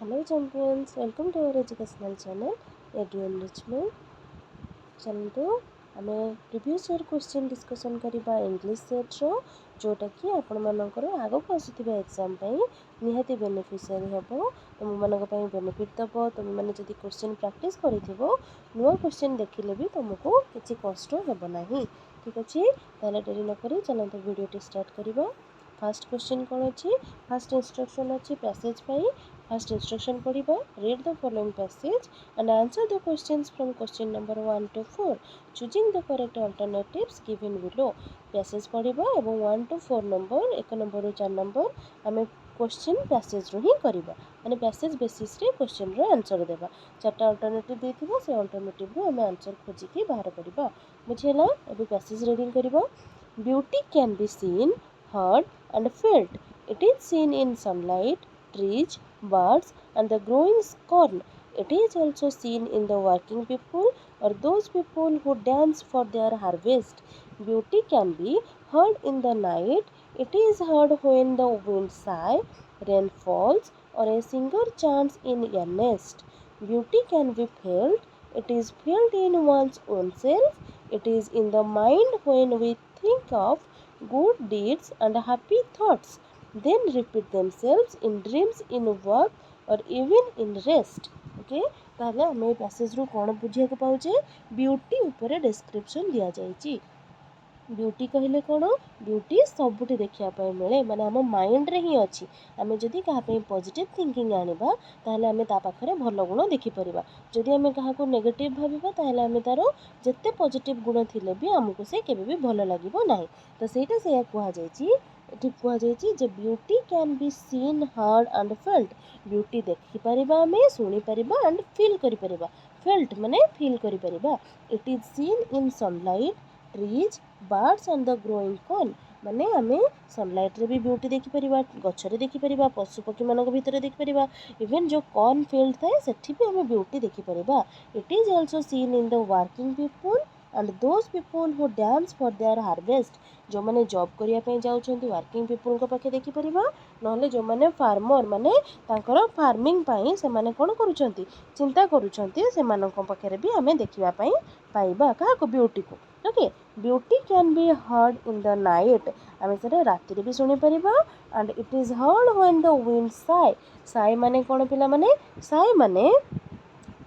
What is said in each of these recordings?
Hello champions, welcome to our educational channel Edu Enrichment. चलते आम previous year question discussion करवा English set रो जोटा कि आपण मानकर आगक आसुवा एग्जाम निहाती बेनिफिशियरी हम तुम मान बेनिफिट दब तुम मैंने जब क्वेश्चन प्रैक्टिस कर नुआ क्वेश्चन देखिले भी तुमको किसी कष्ट हेबना। ठीक अच्छे ताले डेरी नक चलते वीडियो स्टार्ट करवा। फर्स्ट क्वेश्चन कौन अच्छी फर्स्ट इंस्ट्रक्शन अच्छी पैसेज पाई फर्स्ट इंस्ट्रक्शन पढ़ा read the following passage and answer the questions from question number 1 to 4 choosing the correct alternatives given below। Passage पढ़ा और 1 to 4 नंबर 1 नंबर रू 4 number आम question passage रू ही करवा माने पैसेज बेसिस रे क्वेश्चन रो answer देबा। चारटा अल्टरनेटिव देथिबो से अल्टरनेटिव रो आम आंसर खोजिकी बाहर करबा। बुझिला एबे पैसेज रीडिंग करबा। Beauty can be scene heard and felt। It is seen in sunlight, trees, birds and the growing corn। It is also seen in the working people or those people who dance for their harvest। Beauty can be heard in the night। It is heard when the wind sighs, rain falls or a singer chants in earnest। Beauty can be felt। It is felt in one's own self। It is in the mind when we think of good deeds and happy thoughts then repeat themselves in dreams, in work or even in rest। Okay ताहले हमें passage रू कौन बुझिया को पाउचे beauty ऊपर description दिया जायछि। Beauty कहले कौन ब्यूटी सबुठी देखा मिले माने आम माइंड रे ही अच्छी आम जदि क्या पॉजिटिव थिंकिंग आनिबा ताहले आम ता पाखरे भल गुण देखिपर जदि आम क्या नेगेटिव भाविबा ताहले आम तार जत्ते पॉजिटिव गुण थिले भी आमको से केबे भी भल लागिबो नाही। तो सेटा से कुआ जायछि एठी कुआ जायछि जे beauty can be seen heard and felt. Beauty देखि परिबा आम सुनी परिबा एंड फील करि परिबा। फेल्ट माने फील करि परिबा। It is seen in sunlight, trees, birds and the growing corn माने आमे सनलाइट रे भी ब्यूटी देखि परिबा गछरे देखि परिबा पशु पक्षी मानक भितर देखि परिबा इवन जो कॉर्न फील्ड थाए सेठी भी आमे ब्यूटी देखि परिबा। It is also seen in the working people and those people who dance for their harvest. जो माने जॉब करिया पे जाउछंती वर्किंग पीपल को पाखे देखि परिबा नहले जो माने फार्मर माने तांकर फार्मिंग पई से माने कोन करूछंती चिंता करूछंती से मानक पाखे भी आमे देखिबा पई पाइबा का को ब्यूटी को। Okay beauty can be heard in the night आम से राति भी शुणी पार and it is heard when the wind sighs. Sighs माने कौन पिला माने साई माने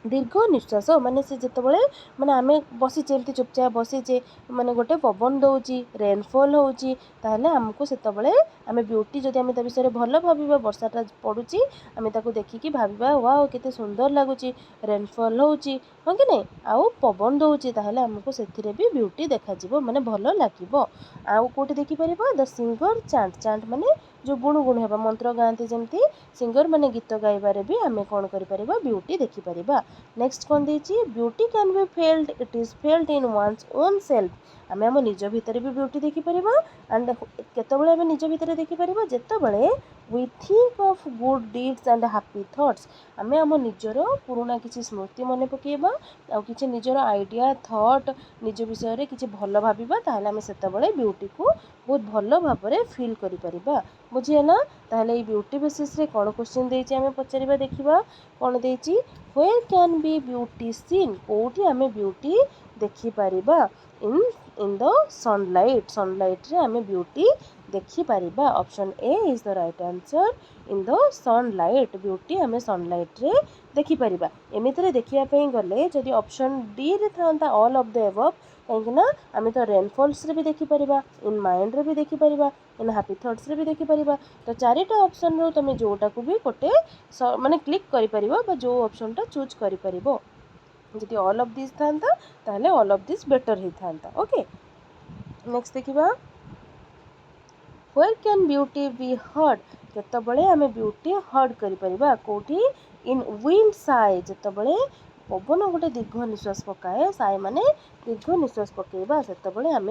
दीर्घ निश्वास माने से जितेबाला माने आम बसीचे एमती चुपचाप बसीचे माने गोटे पवन दौची रेनफॉल होची ताहले आमको सेतबले आम ब्यूटी जदि आम विषय भल भाविबा वर्षाटा पड़ुची आम ताको देखिकी भाविबा वाओ केते सुंदर लगुची रेनफॉल होची हाँ कि नहीं आउ पवन दौची ताहले आमको सेथिरे भी ब्यूटी देखाजिबो माने भल लागिबो। आउ कोठी देखि परिबा द सिंगर चांट चांट माने जो गुणु गुणु हेबा मंत्र गांती जमती सिंगर माने गीत गाइबारे भी आम कौन करि परिबा ब्यूटी देखि परिबा। नेक्स्ट कौन देछि beauty can be felt. It is felt in one's own self आम आम निज भितर भी ब्यूटी देखि परिबा एंड केतबेले आम निज भितर देखि परिबा जेतबेले we think of good deeds and happy thoughts आम आम निजर पुराना किसी स्मृति मन पकेबा आ किसी निजर आइडिया थॉट निज विषय रे किसी भल भाविबा ताहले आम सेतबेले ब्यूटी को बहुत भल भाबरे फील करि परिबा। बुझियला ताहले ई ब्यूटी बेसिस रे कोन क्वेश्चन देछि आम पचारिबा देखिबा कोन देछि where can be beauty seen कोठी आम ब्यूटी देखि परिबा in in the sunlight sunlight रे आम ब्यूटी देखि परिबा। Option A is the right answer in the sunlight beauty आम सनलाइट रे देखि परिबा। एमितरे देखिया पई गले जदि ऑप्शन डी रे थांता ऑल ऑफ द अबव कहीं आम तो रेनफॉल्स रे भी देखि परिबा इन माइंड रे भी देखि परिबा इन हैप्पी थॉट्स रे भी देखि परिबा। तो चारिटा ऑप्शन रो तुम जोटा को भी गोटे माने क्लिक करि परिबो बा जो ऑप्शन टा चूज करि परिबो जदि ऑल ऑफ दिस थांता ताहले ऑल ऑफ दिस बेटर ही थांता। ओके नेक्स्ट देखिबा where can beauty be heard केतबेले आम ब्यूटी हर्ड करि परिबा कोठी इन विंड साई जेतबेले पवन गोटे दीर्घ निश्वास पकाए साई माने दीर्घ निश्वास पकेबा सेतबेले आम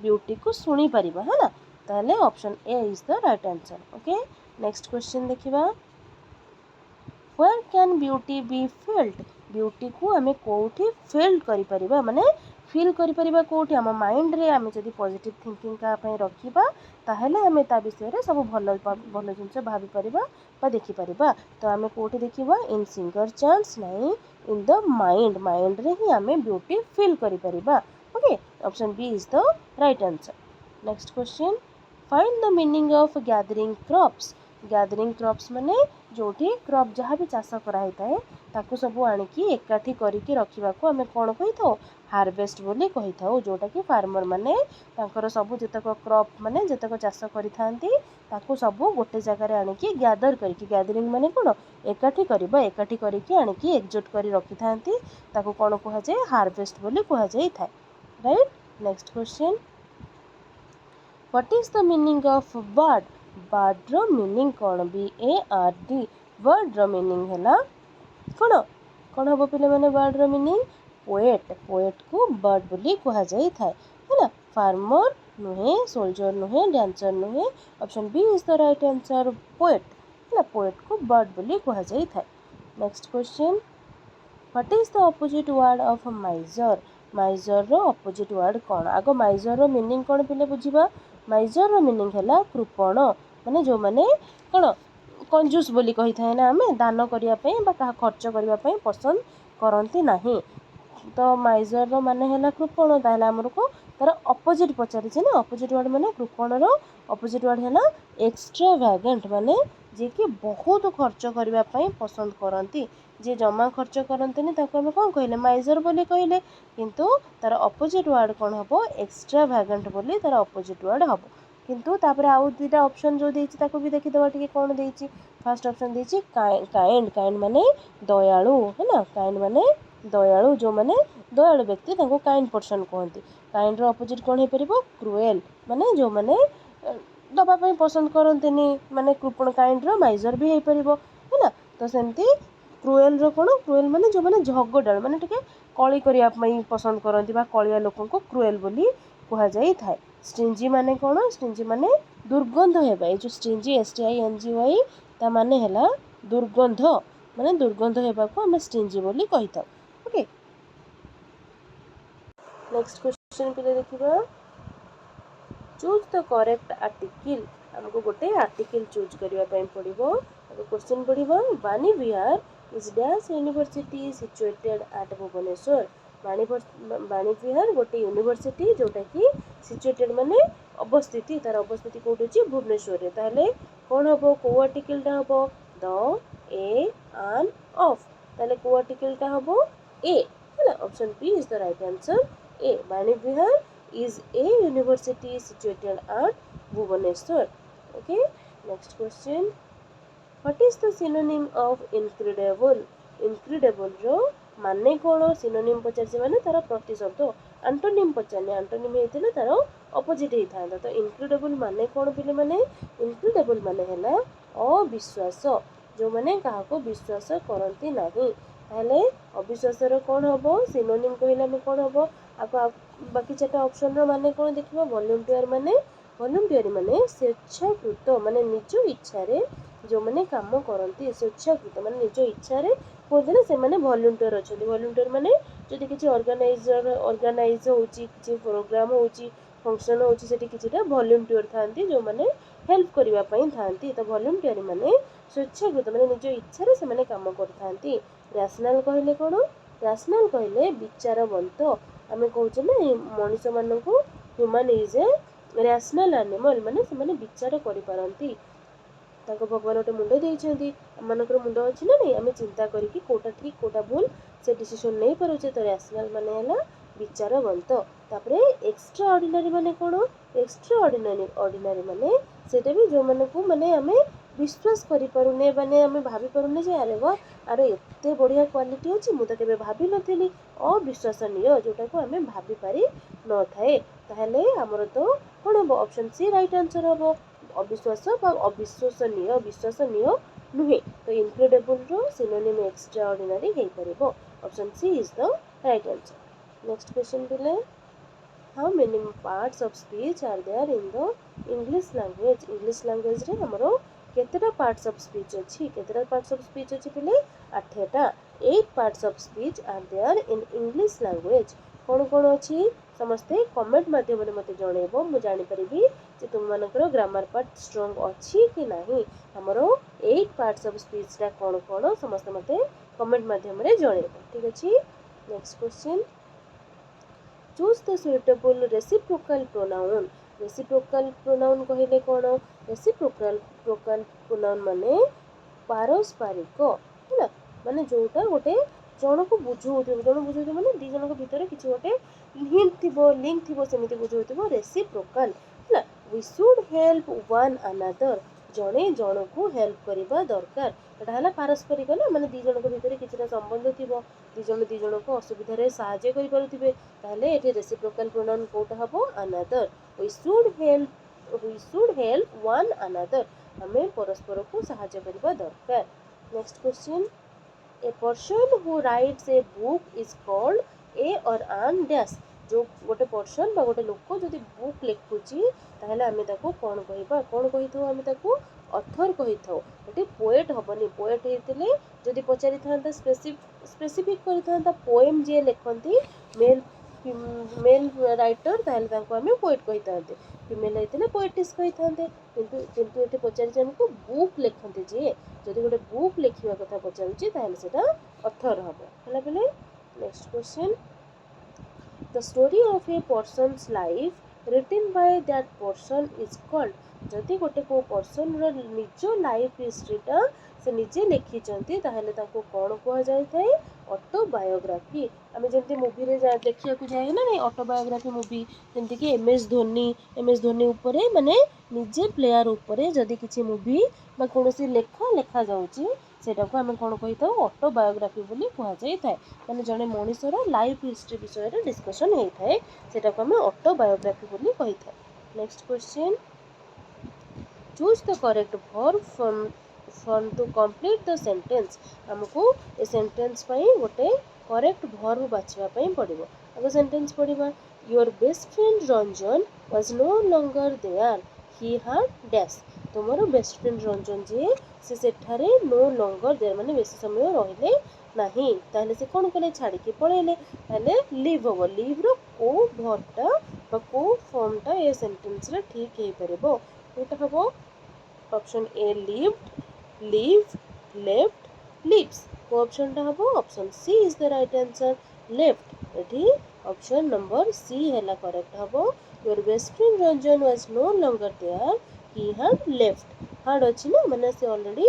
ब्यूटी को शुणी परिबा है ना ताहले option A is the right answer. Okay next question देखिबा where can beauty be felt beauty को आम कोठी फेल्ट करि परिबा माने फिल करिपरिबा कोठी आम माइंड रे आम जदि पॉजिटिव थिंकिंग का रखिबा ताहेले आम ता विषय रे सब भल भल जिनस भाभी परिबा बा देखि परिबा। तो आम कोठी देखिबा इन सिंगर चांस नहीं इन द माइंड माइंड रे ही आम ब्यूटी फील करि परिबा। Okay option B is the right answer. Next question find the meaning of gathering crops. Gathering crops माने जोठी क्रॉप जहाँ भी चाष कराई थाए ताकू सब आनिकी एकाठी करिकी रखिबाकू आमे कोन कहिथाउ हार्वेस्ट बोली कहिथाउ जोटा कि फार्मर माने तांकर सब जतक क्रॉप माने जतक चाष करिथांती ताकू सब गोटे जगह रे आनिकी गैदर करिकी गैदरिंग माने कोन एकाठी करिबा एकाठी करिकी आनिकी एकजुट करी रखिथांती ताकू कोन कुहा जाय हार्वेस्ट बोली कुहा जाय थाए। Right next question what is the meaning of bird. Bird रो मीनिंग कौन BARD बर्ड रो मीनिंग है कौन कौन हम पे मैंने बर्ड रो मीनिंग पोएट पोएट को बर्ड बोली कहा जाई थाए है ना फार्मर नुहे सोल्जर नुहे डांसर नुहे option B is the right answer poet है ना पोएट को बर्ड बोली कहा जाई थाए। Next question what is the opposite word of miser. Miser रो ऑपोजिट वर्ड कौन आगो माइजर रो मीनिंग कौन पे बुझिबा माइजर रो मीनिंग है कृपण माने जो माने कौन कंजूस बोली कही थाए ना आमे दान करिया पई बा कहा खर्च करिया पई पसंद करंती नाही। तो माइजर रो माने है कृपण ताहले हमर को तार ऑपोजिट पचारि छै ना ऑपोजिट वर्ड माने कृपण रो ऑपोजिट वर्ड है एक्सट्रावैगेंट माने जे कि बहुत खर्च करिया पई पसंद करंती जे जमा खर्च करंतनी ताको हम कोन कहले माइजर बोली कहले किंतु तार ऑपोजिट वर्ड कोन हबो एक्सट्रावैगेंट बोली तार ऑपोजिट वर्ड हबो। किंतु तापर आउ दुटा ऑप्शन जो देछि ताको भी देखि दवा टिके कोन देछि फर्स्ट ऑप्शन देछि काइंड काइंड माने दयालु है ना काइंड माने दयालु जो माने दयालु व्यक्ति ताको काइंड पर्सन कहंती काइंड रो ऑपोजिट कोन हे परिबो क्रुएल माने जो माने दबा पई पसंद करंतनी माने कृपण काइंड रो माइजर भी हे परिबो है ना। तो सेमती क्रुएल रो कोन क्रुएल माने जो माने झगड़ाल माने टिके कଳି करिया पई पसंद करंती बा कଳିया लोकन को क्रुएल बोली कहा जाई थाए। स्टिंजी माने कोन स्टिंजी माने दुर्गंध हेबा ए जो स्टिंजी STINGY ता माने हैला दुर्गंध माने दुर्गंध हेबा को हम स्टिंजी बोली कहिता। ओके नेक्स्ट क्वेश्चन पे देखिबा चूज द करेक्ट आर्टिकल हमको गोटे आर्टिकल चूज करिया पई पड़िबो। क्वेश्चन पड़िबो Vani Vihar is dash university situated at Bhubaneswar. Vani Vihar गोटे यूनिवर्सिटी जोटा कि सिचुएटेड माने अवस्थित तार अवस्थिति कोठी अछि भुवनेश्वर रे ताले कोन हबो को आर्टिकल टा हबो द ए एन ऑफ ताले को आर्टिकल टा हबो ए है ना option B is the right answer ए बानी विहार is a university situated at Bhubaneswar. Okay, next question. What is the synonym of incredible? Incredible रो माने कोन synonym पचारसे माने तार प्रतिशब्द एंटोनिम पचारने एंटोनिम हेतिले तार ऑपोजिट हे थांदा। तो incredible माने कोन पिले माने incredible माने हैला अविश्वास जो माने काहा को विश्वास करंती नाही ताले अविश्वास रो कोन हबो synonym कहिला हम कोन हबो आको बाकी चारटा ऑप्शन रो माने कोन देखिबो वॉलंटियर माने स्वेच्छाकृत माने निज इच्छा रे जो माने काम करंती स्वेच्छाकृत माने निज इच्छा रे कोदने से माने वॉलंटियर अछथि वॉलंटियर माने जदि किछि ऑर्गेनाइज होउची किछि प्रोग्राम होउची फंक्शन होउची सेठी किछिटा वॉलंटियर थांती जो माने हेल्प करिवा पई थांती। तो वॉलंटियर माने स्वेच्छाकृत माने निज इच्छा रे से माने काम करथांती। रैशनल कहले कोन रैशनल कहले विचारवंत आमे कहूचे ना मनुष्य मान को human is a rational animal माने से माने विचार करि पारंती ताको भगवान गोटे मुंड देइछंती मनकर मुंड अछि ना नहीं आमे चिंता करिकि कोटा ठीक कोटा भूल से डिसीजन नै पारुचे। तो रैशनल माने हैला विचारवंत। तापरे एक्स्ट्रा ऑर्डिनरी माने कोन एक्स्ट्रा ऑर्डिनरी माने सेटा भी जो माने को माने आमे विश्वास करि पारुने माने आमे भाबी पारुने जे अरे वाह अरे एते बढ़िया क्वालिटी अछि मु त केबे भाबी नथिली अविश्वसनीय जोटा को आमे भाबी पारि न थाए ताहले हमर तो कोन हो ऑप्शन सी राइट आंसर हो अविश्वास बा विश्वसनीय नुहे। तो इनक्रेडिबल रो सिनोनिम एक्स्ट्रा ऑर्डिनरी हे परिबो option C is the right answer. Next question बिले how many parts of speech are there in the English language रे हमरो केतेटा पार्ट्स ऑफ स्पीच अछि केतेटा पार्ट्स ऑफ स्पीच अछि पिले 8टा 8 parts of speech are there in English language कौन अच्छी समस्ते कमेंट माध्यम मत जनइब मु जापर जे तुम मानकर ग्रामर पार्ट स्ट्रंग अच्छी कि नहीं आमर 8 पार्ट्स ऑफ स्पीच टा कौन कौन समस्त मत कमेंट माध्यम जनइब ठीक अच्छे। Next question choose the suitable reciprocal pronoun. Reciprocal pronoun कहले कौन रेसिप्रोकल प्रोनाउन माने पारस्परिक है माने जोटा गोटे जन को बुझाउथिबो जन बुझाउथिबो माने दी जन भितर किछि गोटे हिंट थिबो लिंक थिबो सेमिति बुझाउथिबो रेसिप्रोकल है we should help one another जने जन को हेल्प करबा दरकार एटा हला पारस्परिक ना माने दी जन भितर किछिटा संबंध थिबो दी जन को असुविधा रे सहायता करि पारुथिबे ताले एठी रेसिप्रोकल प्रोनाउन कोटा हबो another we should help one another हमें परस्पर को सहायता करबा दरकार। Next question a person who writes a book is called a or an dash जो गोटे पर्सन बा गोटे लोक जदि बुक लिखुची ताहले आमे ताको कोन कहिबा कोन कहिथौ आमे ताको ऑथर कहिथौ एटी पोएट हबनी पोएट हेतिले जदि पचारि थांता स्पेसिफिक करि थांता पोएम जे लिखंती मेल राइटर ताहले ताको आमे पोएट कहि थांते फीमेल हेतिले पोएटिस कहि थांते किंतु एटी पचारि हमको बुक लिखंती जे जदि गोटे बुक लिखिबा कथा पचारुची ताहले सेटा ऑथर हबो हला बेले। Next question the story of a person's life written by that person is called जदि गोटे को पर्सन रो निज लाइफ हिस्ट्रीटा से निजे लिखिचंती ताहले ताको कोन कहा जाय थाए ऑटोबायोग्राफी आमे जेंति मूवी रे देखिया को जाय ना नहीं ऑटोबायोग्राफी मूवी जेंति कि एमएस धोनी ऊपर माने निजे प्लेयर ऊपर जदि किछि मूवी बा कोनोसी लेखा जाउची सेटा को आमे कोन कहिता ऑटोबायोग्राफी बोली कहा जाय थाए माने जने मनुष्यर लाइफ हिस्ट्री विषय रे डिस्कशन हेई थाए सेटा को आमे ऑटोबायोग्राफी बोली कहिथा। Next question choose the correct verb from to complete the sentence हमको ए सेंटेंस पई गोटे करेक्ट वर्ब बाछवा पई पड़िबो अगो सेंटेंस पड़िबा your best friend Ranjan was no longer there he had dash तुमर बेस्ट फ्रेंड रंजन जे से सेठारे नो लॉन्गर देयर माने बेसी समय रहिले नहीं ताहले से कोन कले छाड़ी के पळेले ताहले लीव हो लीव रो को वर्बटा बा को फॉर्मटा ए सेंटेंस रे ठीक हे परबो एटा हबो option A lived live left lives को ऑप्शन टा हबो option C is the right answer left एठी ऑप्शन नंबर सी हैला करेक्ट हबो your best friend Ranjan was no longer there he had left had अछि ना माने से ऑलरेडी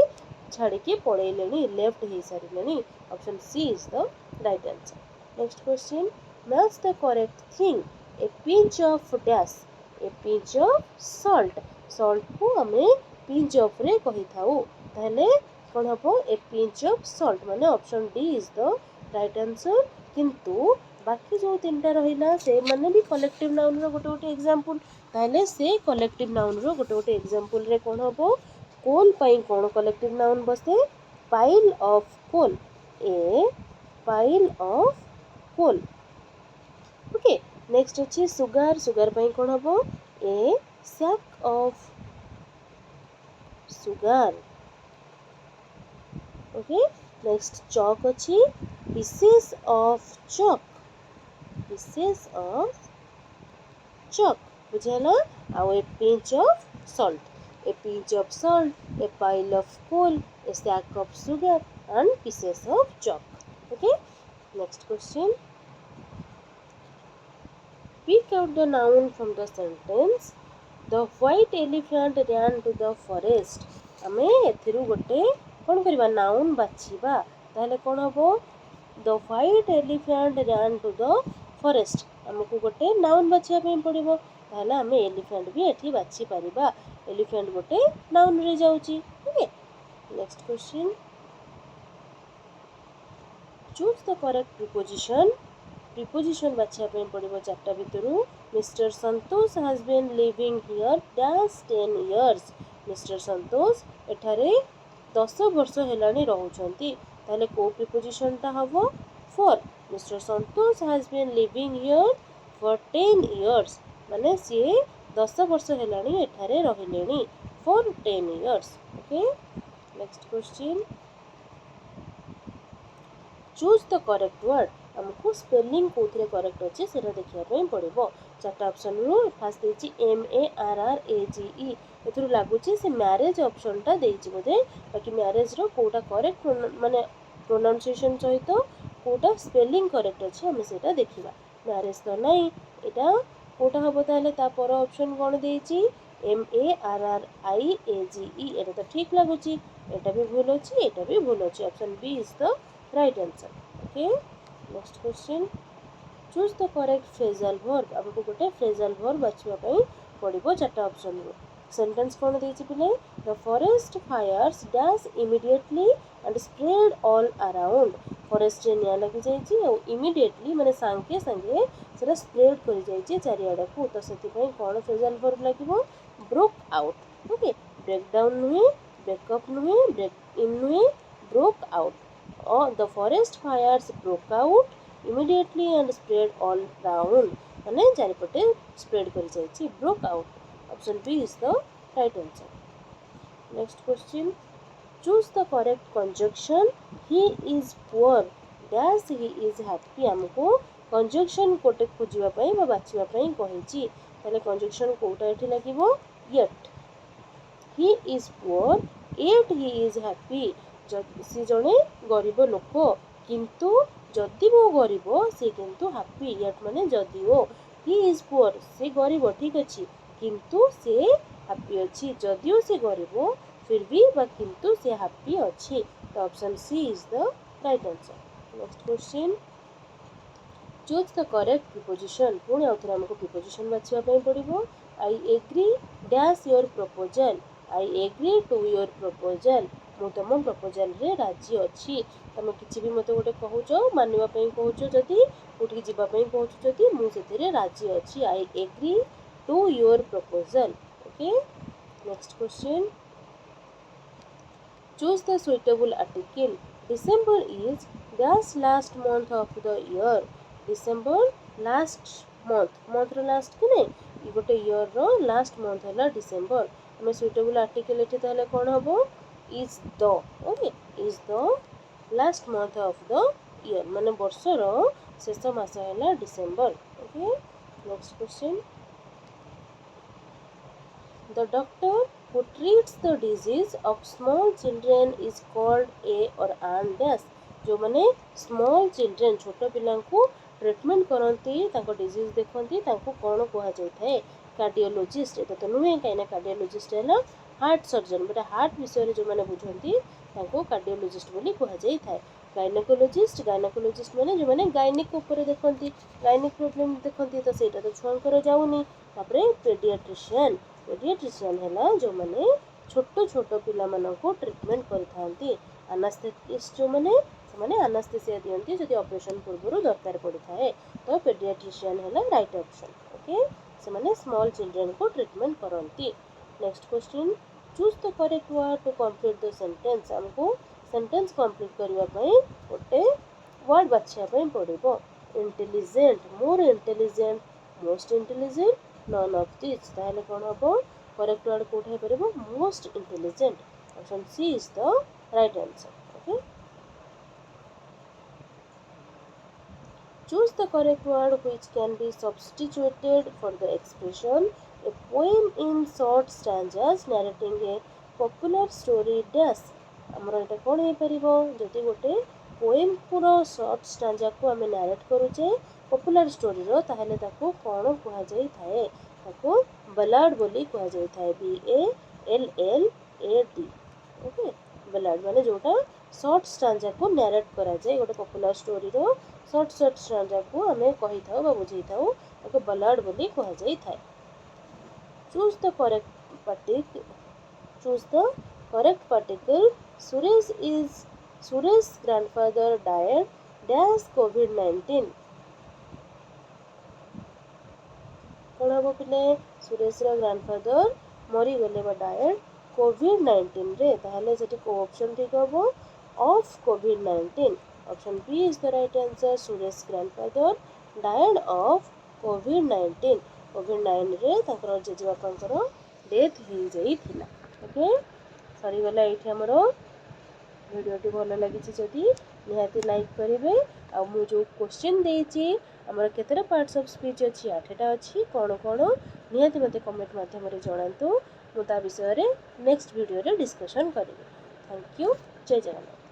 छाड़ी के पळेलेनी लेफ्ट हे सारिलेनी option C is the right answer. Next question match the correct thing a pinch of dash a pinch of salt salt को हमें पिंच ऑफ रे कहि थाउ ताहले कोन हबो ए पिंच ऑफ सॉल्ट माने option D is the right answer किंतु बाकी जो तीनटा रहिला से माने भी कलेक्टिव नाउन रो गोटे गोटे एग्जांपल ताहले से कलेक्टिव नाउन रो गोटे गोटे एग्जांपल रे कोन हबो कोल पई कोन कलेक्टिव नाउन बसे pile of coal a pile of coal okay. Next अछि सुगर सुगर पई कोन हबो a sack of sugar okay. Next chalk अछि pieces of chalk pieces of chalk बुझला आ a pinch of salt a pinch of salt, a pile of coal, a sack of sugar and pieces of chalk. Okay. Next question. Pick out the noun from the sentence. The white elephant ran to the forest. आमे एथिरु गोटे कोन करबा noun बाछिबा ताले कोन हबो the white elephant ran to the forest हमको गोटे noun बाछिया पे पड़िबो ताले आमे एलिफेंट भी एठी बाछि परिबा एलिफेंट गोटे नाउन रे जाउची okay. Next question choose the correct preposition बाछिया पे पड़िबो चारटा भितरु mister Santosh has been living here dash 10 years mister Santosh एठारे 10 वर्ष हेलानी रहउछंती ताले को प्रीपोजिशन ता हबो for mister Santosh has been living here for 10 years माने सी 10 वर्ष हेलानी एठारे रहिलेनी for 10 years okay. Next question choose the correct word आमको स्पेलिंग कौन करेक्ट अच्छे से देखापी पड़ो। चार्टा ऑप्शन रु फास्ट देती MARRAGE ए लगुच से मैरेज ऑप्शनटा देती बोधे बाकी मैरेज रो कोटा करेक्ट माने प्रोनाउंसिएशन सहित कोटा स्पेलिंग करेक्ट अच्छे आम से देखा। मैरेज तो नहीं यहाँ कोटा हम ताले पर ऑप्शन कौन देती MARRIAGE ये तो ठीक लगुच एटा भी भूल अच्छी एटा भी भूल अच्छी option B is the right answer. Okay next question choose the correct phrasal verb आमको गोटे फ्रेजल वर्ब बाछिबा पड़ो चार्टा ऑप्शन रु सेंटेंस कौन देती पिले the forest Fyers dash immediately and spread all around forest रे निया लगी जाइए और इमीडिएटली माने सांगे सांगे सेटा स्प्रेड कर जाइए चारिआडे को तो से कौन फ्रेजल वर्ब लगे broke out. Okay break down नुहे ब्रेकअप नुहे ब्रेक इन नुहे ब्रोक आउट और the forest fires broke out immediately and spread all round माने चारिपटे स्प्रेड कर जाइए broke out option B is the right answer. Next question choose the correct conjunction he is poor dash he is happy आमको conjunction कोटे खोजिबा पई बा बाछिबा पई कहिची ताले कंजक्शन कोटा एठी लागिवो yet he is poor yet he is happy सी जणे गरीब लोक किंतु जदि वो गरीब सी किंतु हैप्पी येट माने जदि वो ही इज पुअर से गरीब ठीक अच्छी किंतु से हैप्पी अच्छी जदिओ से गरीब फिर भी बा किंतु से हैप्पी अच्छी तो option C is the right answer. Next question choose the correct preposition पुणी आउथरे हमको प्रिपोजिशन बाछिबा पई पड़िबो I agree dash your proposal I agree to your proposal मु तुम प्रपोजल रे राजी अच्छी तुम किसी भी मत गोटे कहूच मानवाई कहूच जदि कौटी जावाई कहूँ जदि मुझे राजी अच्छी I agree to your proposal. Okay next question choose the suitable article December is dash last month of the year December last month रो लास्ट कि नहीं गोटे ईयर रो लास्ट मंथ है डिसेंबर आम सुइटेबल आर्टिकल ये ताहले कौन हम is the okay is the last month of the year माने वर्षर शेष मास है December. Okay next question the doctor who treats the disease of small children is called a or an dash जो माने small children छोट पिला को ट्रीटमेंट करती डिजीज देखती कौन कह जाए कार्डियोलॉजिस्ट ये तो नुहे कहीं कार्डियोलॉजिस्ट है हार्ट सर्जन बेटा हार्ट विषय जो मैंने बुझंती कार्डियोलॉजिस्ट बोली कह जाए गायनेकोलॉजिस्ट माने जो मैंने गायनिक ऊपर देखती गायनिक प्रोब्लेम देखती तो सहीटा तो छुआंकर जाऊनी पेडियाट्रिशियन है जो मैंने छोट छोट पिला को ट्रीटमेंट करथांती एनास्थेटिस्ट जो मैंने एनास्थेसिया दियंती जदि ऑपरेशन पूर्व दरकार पड़ता है तो पेडियाट्रिशियन है राइट ऑप्शन। ओके से माने स्मॉल चिल्ड्रन को ट्रीटमेंट करती। Next question choose the correct word to complete the sentence हमको सेंटेंस कंप्लीट करबा पई गोटे वर्ड बाछिया पड़ो intelligent more intelligent most intelligent none of this ताहले कौन हम करेक्ट वर्ड कोठे परबो most intelligent option C is the right answer. Okay choose the correct word which can be substituted for the expression a poem in short stanzas narrating A popular story dash हमर एटा कोन हे परिबो जति गोटे poem पूरा short stanza को हमें narrate करूचे popular story रो ताहले ताको कोन कहा जाई थाए ताको बलाड बोली कहा जाई थाए BALLAD। ओके बलाड माने जोटा शॉर्ट स्टैंजा को नरेट करा जाए गोटे पॉपुलर स्टोरी रो शॉर्ट स्टैंजा को हमें कहि थाओ बा बुझी थाओ ताको बलाड बोली कहा जाई थाए। Choose the correct particle Suresh grandfather died dash COVID-19 कौन हम पिले सुरेश ग्रांडफादर मरी गले बा डायड COVID-19 रे ताहले सेठी को ऑप्शन ठीक हम of COVID-19 option B is the right answer Suresh grandfather died of COVID-19 COVID-19 रे ताकर जेजेबापांकर डेथ हो जाइथिला। ओके सरी गला एठी हमरो वीडियो टी भल लगी जदि निहाती लाइक करेंगे। आ मु जो क्वेश्चन देछि हमर केतेटा पार्ट्स ऑफ स्पीच अछि 8टा अछि कोन कोन निहाती मते कमेंट माध्यम रे जणांतु मु ता विषय रे नेक्स्ट वीडियो रे डिस्कशन करिवे। Thank you. जय जगन्नाथ।